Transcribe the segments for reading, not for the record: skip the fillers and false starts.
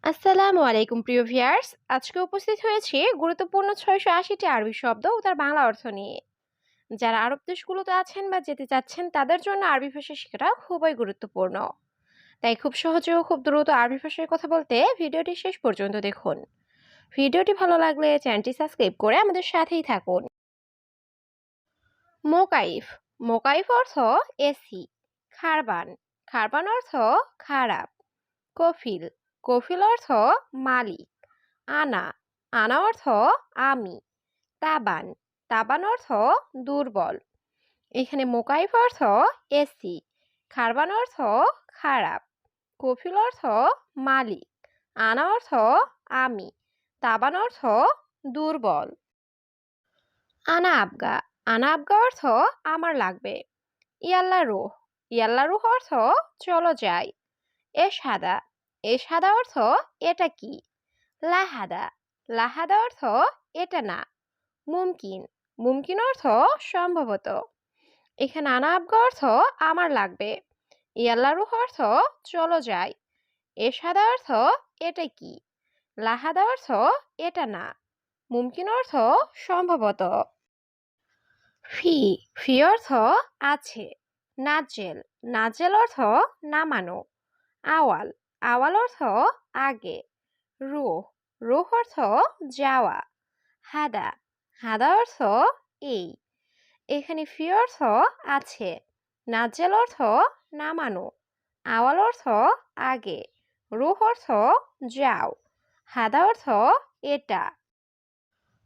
আসসালামু আলাইকুম প্রিয় ভিউয়ার্স। আজকে উপস্থিত হয়েছি গুরুত্বপূর্ণ ৬৮০টি আরবি শব্দ ও তার বাংলা অর্থ নিয়ে। যারা আরব দেশগুলোতে আছেন বা যেতে চাচ্ছেন তাদের জন্য আরবি ভাষা শেখাটা খুবই গুরুত্বপূর্ণ। তাই খুব সহজে ও খুব দ্রুত আরবি ভাষায় কথা বলতে ভিডিওটি শেষ পর্যন্ত দেখুন। ভিডিওটি ভালো লাগলে চ্যানেলটি সাবস্ক্রাইব করে আমাদের সাথেই থাকুন। মোকাইফ। মোকাইফ অর্থ এসি। খারবান। খারবান অর্থ খারাপ। কফিল। কফিল অর্থ মালিক। আনা। আনা অর্থ আমি। তাবান। তাবান অর্থ দুর্বল। এখানে মোকাইফ অর্থ এসি। খারবান অর্থ খারাপ। কফিল অর্থ মালিক। আনা অর্থ আমি। তাবান অর্থ দুর্বল। আনা আবগা। আনা আবগা অর্থ আমার লাগবে। ইয়াল্লা রুহ। ইয়াল্লা রুহ অর্থ চলো যাই। এশহাদা। এশহাদা অর্থ এটা কি। লাহাদা। লাহাদা অর্থ এটা না। মুমকিন। মুমকিন অর্থ সম্ভবত। এখানে আনা আবগা অর্থ আমার লাগবে। ইয়াল্লা রুহ অর্থ চলো যাই। এশহাদা অর্থ এটা কি। লাহাদা অর্থ এটা না। মুমকিন অর্থ সম্ভবত। ফি। ফি অর্থ আছে। নাজেল। নাজেল অর্থ নামানো। আওয়াল। আওয়াল অর্থ আগে। রুহ। রুহ অর্থ যাওয়া। হাদা। হাদা অর্থ এই। এখানে ফি অর্থ আছে। নাজেল অর্থ নামানো। আওয়াল অর্থ আগে। রুহ অর্থ যাও। হাদা অর্থ এটা।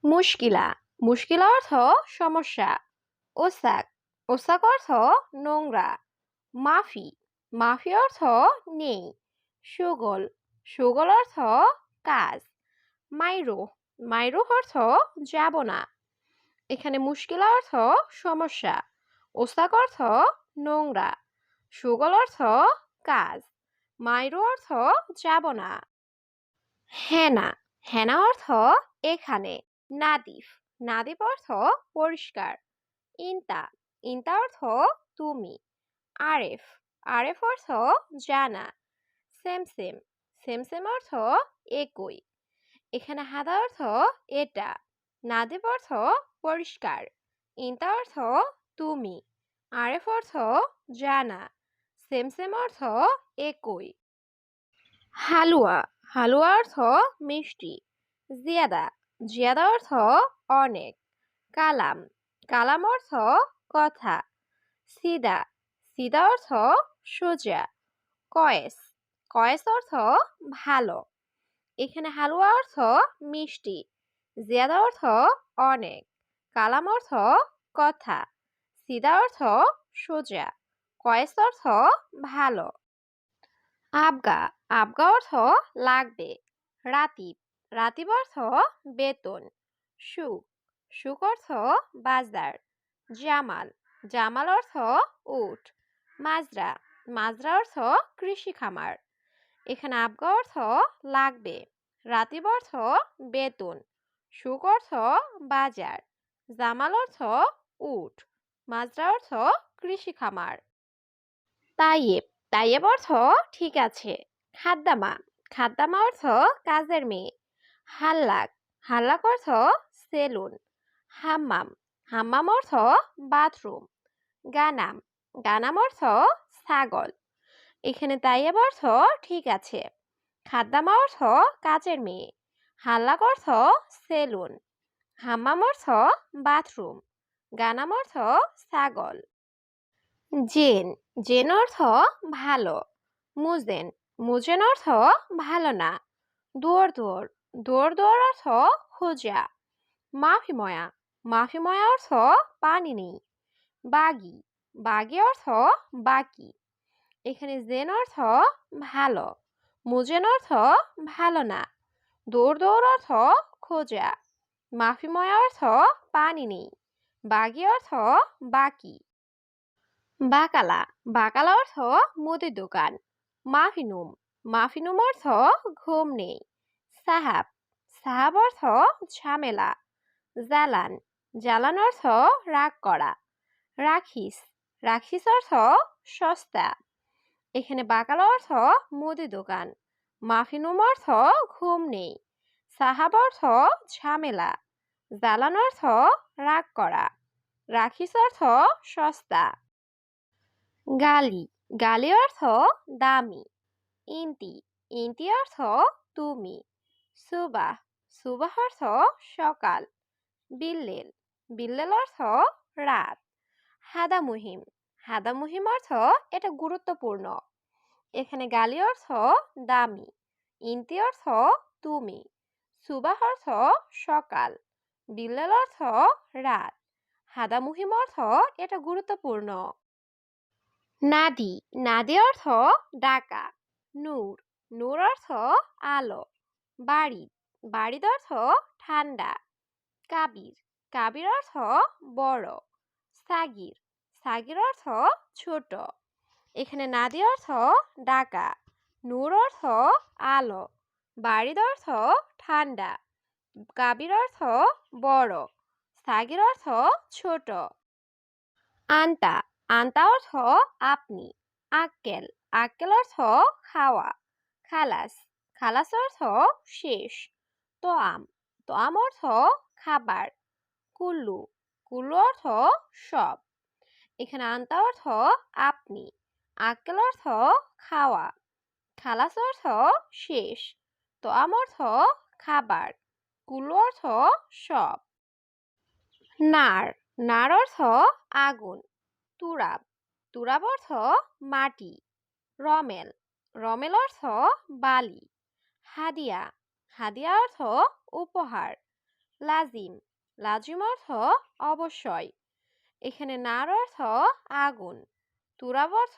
মুশকিলা। মুশকিলা অর্থ সমস্যা। ওসাক। ওসাক অর্থ নোংরা। মাফি। মাফি অর্থ নেই। সুগল। সুগল অর্থ কাজ। মাইরুহ। মাইরুহ অর্থ যাব না। এখানে মুশকিলা অর্থ সমস্যা। ওসাক অর্থ নোংরা। সুগল অর্থ কাজ। মাইরু অর্থ যাব না। হেনা। হেনা অর্থ এখানে। নাদিফ। নাদিফ অর্থ পরিষ্কার। ইনতা। ইনতা অর্থ তুমি। আরেফ। আরেফ অর্থ জানা। সেমসেম। সেমসেম অর্থ একই। এখানে হাদা অর্থ এটা। নাদিফ অর্থ পরিষ্কার। ইনতা অর্থ তুমি। আরেফ অর্থ জানা। সেমসেম অর্থ একই। হালুয়া। হালুয়া অর্থ মিষ্টি। জিয়াদা। জিয়াদা অর্থ অনেক। কালাম। কালাম অর্থ কথা। সিদা। সিদা অর্থ সোজা। কয়েস। কয়েস অর্থ ভালো। এখানে হালুয়া অর্থ মিষ্টি। জিয়াদা অর্থ অনেক। কালাম অর্থ কথা। সিদা অর্থ সোজা। কয়েস অর্থ ভালো। আবগা। আবগা অর্থ লাগবে। রাতিব। রাতিব অর্থ বেতন। সুখ। সুখ অর্থ বাজার। জামাল। জামাল অর্থ উট। মাজরা। মাজরা অর্থ কৃষি খামার। এখানে আবগা অর্থ লাগবে। রাতিব অর্থ বেতন। সুখ অর্থ বাজার। জামাল অর্থ উট। মাজরা অর্থ কৃষি খামার। তাইয়েব। তাইয়েব অর্থ ঠিক আছে। খাদ্দামা। খাদ্দামা অর্থ কাজের মেয়ে। হাল্লাক। হাল্লাক অর্থ সেলুন। হাম্মাম। হাম্মাম অর্থ বাথরুম। গানাম। গানাম অর্থ ছাগল। এখানে তাইয়েব অর্থ ঠিক আছে। খাদ্দামা অর্থ কাজের মেয়ে। হাল্লাক অর্থ সেলুন। হাম্মাম অর্থ বাথরুম। গানাম অর্থ ছাগল। জেন। জেন অর্থ ভালো। মুজেন। মুজেন অর্থ ভালো না। দুয়ার দুয়ার। দুয়ার দুয়ার অর্থ খোঁজা। মাফিময়া। মাফিময়া অর্থ পানি নেই। বাগি। বাগি অর্থ বাকি। এখানে জেন অর্থ ভালো। মুজেন অর্থ ভালো না। দৌড় দৌড় অর্থ খোঁজা। মাফিময়া অর্থ পানি নেই। বাগি অর্থ বাকি। বাকালা। বাকালা অর্থ মুদির দোকান। মাফিনুম। মাফিনুম অর্থ ঘুম নেই। সাহাব। সাহাব অর্থ ঝামেলা। জালান। জালান অর্থ রাগ করা। রাখিস। রাখিস অর্থ সস্তা। এখানে বাকালা অর্থ মুদি দোকান। মাফিনুম অর্থ ঘুম নেই। সাহাব অর্থ ঝামেলা। জালান অর্থ রাগ করা। রাখিস অর্থ সস্তা। গালি, গালি অর্থ দামি। ইন্তি, ইন্তি অর্থ তুমি। সুবাহ, সুবাহ অর্থ সকাল। বিল্লেল, বিল্লেল অর্থ রাত। হাদা মুহিম, হাদা মুহিম অর্থ এটা গুরুত্বপূর্ণ। এখানে গালি অর্থ দামি। ইন্তি অর্থ তুমি। সুবাহ অর্থ সকাল। বিল্লেল অর্থ রাত। হাদা মুহিম অর্থ এটা গুরুত্বপূর্ণ। নাদি, নাদি অর্থ ডাকা। নূর, নূর অর্থ আলো। বাড়ি, বাড়িদ অর্থ ঠান্ডা। কাবির, কাবির অর্থ বড়। সাগির, সাগির অর্থ ছোট। এখানে নাদি অর্থ ডাকা। নূর অর্থ আলো। বাড়িদ অর্থ ঠান্ডা। কাবির অর্থ বড়। সাগির অর্থ ছোট। আন্তা, আন্তা অর্থ আপনি। আক্কেল, আক্কেল অর্থ খাওয়া। খালাস, খালাস অর্থ শেষ। তোয়াম, তোয়াম অর্থ খাবার। কুল্লু, কুল্লু অর্থ সব। এখানে আন্তা অর্থ আপনি। আক্কেল অর্থ খাওয়া। খালাস অর্থ শেষ। তোয়াম অর্থ খাবার। কুল্লু অর্থ সব। নার, নার অর্থ আগুন। তুরাব, তুরাব অর্থ মাটি। রমেল, রমেল অর্থ বালি। হাদিয়া, হাদিয়া অর্থ উপহার। লাজিম, লাজিম অর্থ অবশ্যই। এখানে নার অর্থ আগুন। তুরাব অর্থ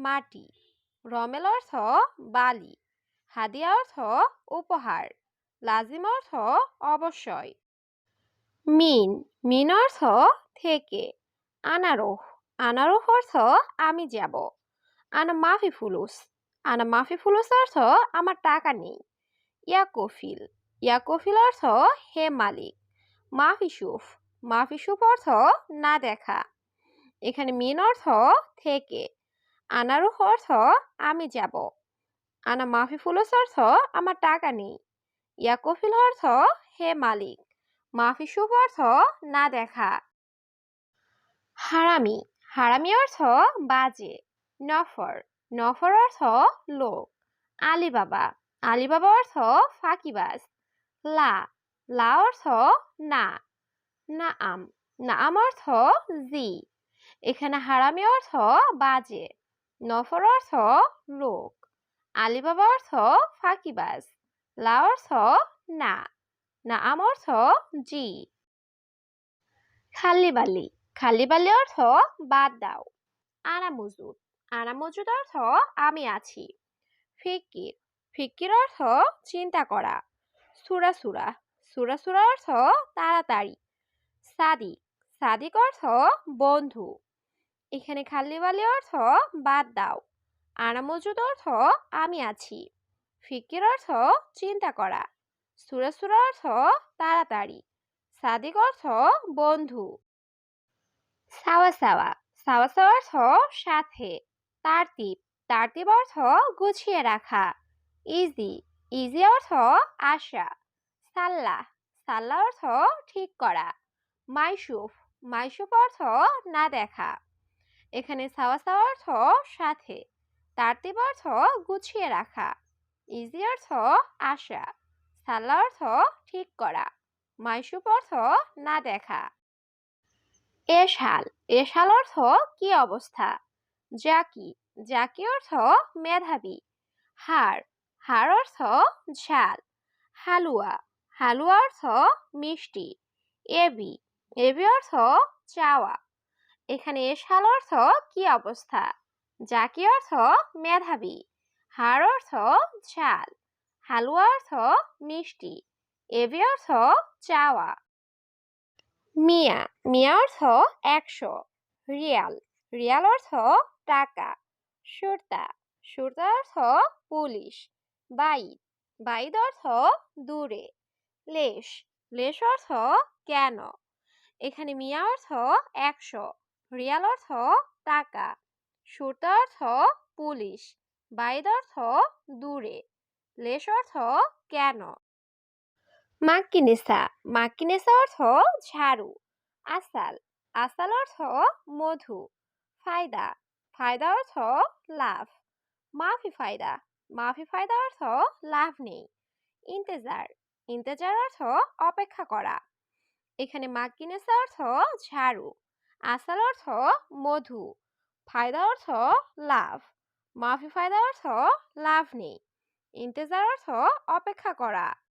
মাটি। রমেল অর্থ বালি। হাদিয়া অর্থ উপহার। লাজিম অর্থ অবশ্যই। মিন, মিন অর্থ থেকে। আনারোহ, আনারোহ অর্থ আমি যাব। আনা মাফি ফুলুস, আনা মাফি ফুলুস অর্থ আমার টাকা নেই। ইয়াকফিল, ইয়াকফিল অর্থ হে মালিক। মাফিসুফ, মাফিসুফ অর্থ না দেখা। এখানে মিন অর্থ থেকে। আনারুহ অর্থ আমি যাব। আনা মাফি ফুলুস অর্থ আমার টাকা নেই। ইয়াকফিল অর্থ হে মালিক। মাফিসুফ অর্থ না দেখা। হারামি, হারামি অর্থ বাজে। নফর, নফর অর্থ লোক। আলিবাবা, আলিবাবা অর্থ ফাঁকিবাজ। লা, লা অর্থ না। নাআম, নাআম অর্থ জি। এখানে হারামি অর্থ বাজে। নফর অর্থ লোক। আলিবাবা অর্থ ফাঁকিবাজ। লা অর্থ না। নাআম অর্থ জি। খাল্লিবালি, খাল্লিবালি অর্থ বাদ দাও। আনা মজুদ, আনা মজুদ অর্থ আমি আছি। ফিকির, ফিকির অর্থ চিন্তা করা। সুরা সুরা, সুরা সুরা অর্থ তাড়াতাড়ি। সাদিক, সাদিক অর্থ বন্ধু। এখানে খাল্লিবালি অর্থ বাদ দাও। আনা মজুদ অর্থ আমি আছি। ফিকির অর্থ চিন্তা করা। সুরা সুরা অর্থ তাড়াতাড়ি। সাদিক অর্থ বন্ধু। সাওয়া সাওয়া, সাওয়া সাওয়া অর্থ সাথে। তারতিব, তারতিব অর্থ গুছিয়ে রাখা। ইজি, ইজি অর্থ আশা। সাল্লাহ, সাল্লাহ অর্থ ঠিক করা। মাইসুফ, মাইসুফ অর্থ না দেখা। এখানে সাওয়া সাওয়া অর্থ সাথে। তারতিব অর্থ গুছিয়ে রাখা। ইজি অর্থ আশা। সাল্লাহ অর্থ ঠিক করা। মাইসুফ অর্থ না দেখা। এশাল, এশাল অর্থ কি অবস্থা। জাকি, জাকি অর্থ মেধাবী। হার, হার অর্থ ঝাল। হালুয়া, হালুয়া অর্থ মিষ্টি। এবি, এবি অর্থ চাওয়া। এখানে এশাল অর্থ কি অবস্থা। জাকি অর্থ মেধাবী। হার অর্থ ঝাল। হালুয়া অর্থ মিষ্টি। এবি অর্থ চাওয়া। মিয়া, মিয়া অর্থ 100। রিয়াল, রিয়াল অর্থ টাকা। সুরতা, সুরতা অর্থ পুলিশ। বাইদ, বাইদ অর্থ দূরে। লেশ, লেশ অর্থ কেন। এখানে মিয়া অর্থ 100। রিয়াল অর্থ টাকা। সুরতা অর্থ পুলিশ। বাইদ অর্থ দূরে। লেশ অর্থ কেন। মাক্কিনেসা, মাক্কিনেসা অর্থ ঝাড়ু। আসাল, আসাল অর্থ মধু। ফায়দা, ফায়দা অর্থ লাভ। মাফি ফায়দা, মাফি ফায়দা অর্থ লাভ নেই। ইন্তেজার, ইন্তেজার অর্থ অপেক্ষা করা। এখানে মাক্কিনেসা অর্থ ঝাড়ু, আসাল অর্থ মধু, ফায়দা অর্থ লাভ, মাফি ফায়দা অর্থ লাভ নেই, ইন্তেজার অর্থ অপেক্ষা করা।